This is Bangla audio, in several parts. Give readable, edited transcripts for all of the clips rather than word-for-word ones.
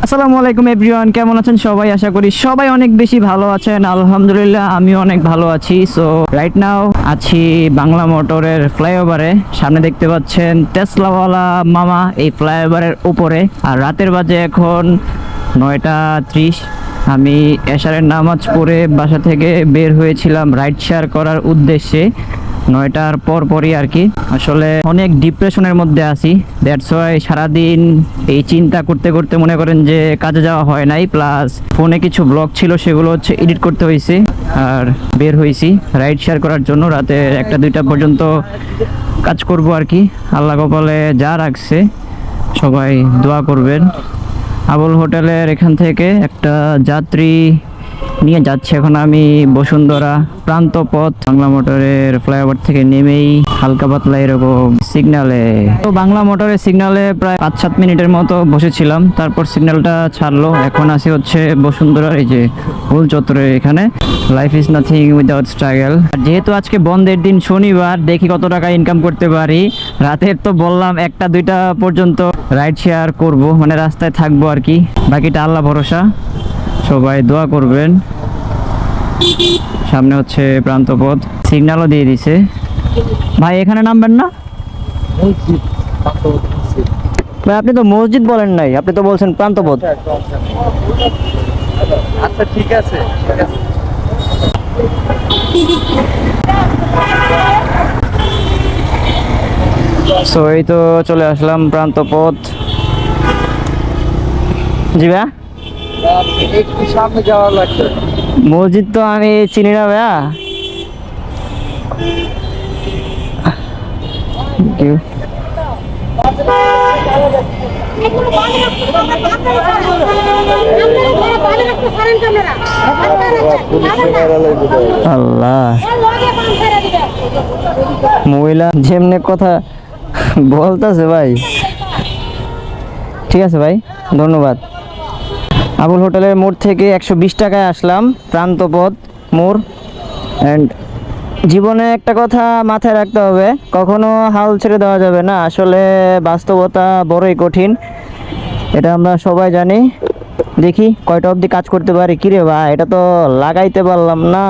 আসসালামু আলাইকুম এভরিওয়ান, কেমন আছেন সবাই? আশা করি সবাই অনেক বেশি ভালো আছেন। আলহামদুলিল্লাহ আমিও অনেক ভালো আছি। সো রাইট নাও আছি বাংলা মোটরের ফ্লাইওভারে। সামনে দেখতে পাচ্ছেন টেসলাওয়ালা মামা এই ফ্লাইওভারের উপরে। আর রাতের বাজে এখন 9টা 30। আমি এশারের নামাজ পড়ে বাসা থেকে বের হয়েছিলাম রাইড শেয়ার করার উদ্দেশ্যে 9টার পরই আর কি। আসলে অনেক ডিপ্রেশনের মধ্যে আছি, দ্যাটস ওয়াই সারাদিন এই চিন্তা করতে করতে মনে করেন যে কাজে যাওয়া হয় নাই, প্লাস ফোনে কিছু ব্লগ ছিল সেগুলো এডিট করতে হয়েছে। আর বের হয়েছি রাইড শেয়ার করার জন্য। রাতে 1টা 2টা পর্যন্ত কাজ করব আর কি। আল্লাহ কপালে যা রাখছে, সবাই দোয়া করবেন। আবুল হোটেলের এখান থেকে একটা যাত্রী নিয়ে যাচ্ছে এখন আমি বসুন্ধরা প্রান্ত পথ। বাংলা মোটরের ফ্লাইওভার থেকে নেমেই হালকা পাতলা এরকম সিগনালে, তো বাংলা মোটরের সিগনালে প্রায় 5-7 মিনিটের মতো বসেছিলাম, তারপর সিগন্যালটা ছাড়লো। এখন আসি হচ্ছে বসুন্ধরার এই যে ফুল চত্বরে। এখানে life is nothing without struggle. যেহেতু আজকে বন্ধের দিন, শনিবার, দেখি কত টাকা ইনকাম করতে পারি। রাতের তো বললাম 1টা 2টা পর্যন্ত রাইড শেয়ার করব, মানে রাস্তায় থাকবো আর কি। বাকিটা আল্লাহ ভরসা, সবাই দোয়া করবেন। সামনে হচ্ছে প্রান্তপথ, সিগন্যালও দিয়ে দিছে। ভাই এখানে নামবেন না? ভাই আপনি তো মসজিদ বলেন নাই, আপনি তো বলছেন প্রান্তপথ। আচ্ছা ঠিক আছে। সো এই তো চলে আসলাম প্রান্তপথ। জি ভাইয়া, একটু সামনে যাওয়া লাগবে। মসজিদ তো আমি চিনি না ভাইয়া। আল্লাহ, মহিলা যেমনে কথা বলতেছে ভাই। ঠিক আছে ভাই, ধন্যবাদ। আবুল হোটেলের মোড় থেকে 120 টাকায় আসলাম প্রান্তপথ মোড়। অ্যান্ড জীবনে একটা কথা মাথায় রাখতে হবে, কখনো হাল ছেড়ে দেওয়া যাবে না। আসলে বাস্তবতা বড়ই কঠিন, এটা আমরা সবাই জানি। দেখি কয়টা অবধি কাজ করতে পারি। কিরে ভাই, এটা তো লাগাইতে পারলাম না,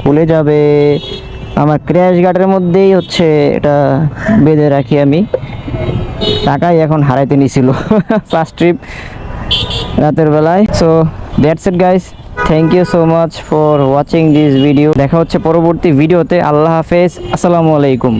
খুলে যাবে। আমার ক্র্যাশ গার্ডের মধ্যেই হচ্ছে এটা বেঁধে রাখি আমি। টাকাই এখন হারাইতে নিছিল ফার্স্ট ট্রিপ রাতের বেলায়। So that's it guys, thank you so much for watching this video. দেখা হচ্ছে পরবর্তী ভিডিওতে। আল্লাহ হাফেজ, আসসালামু আলাইকুম।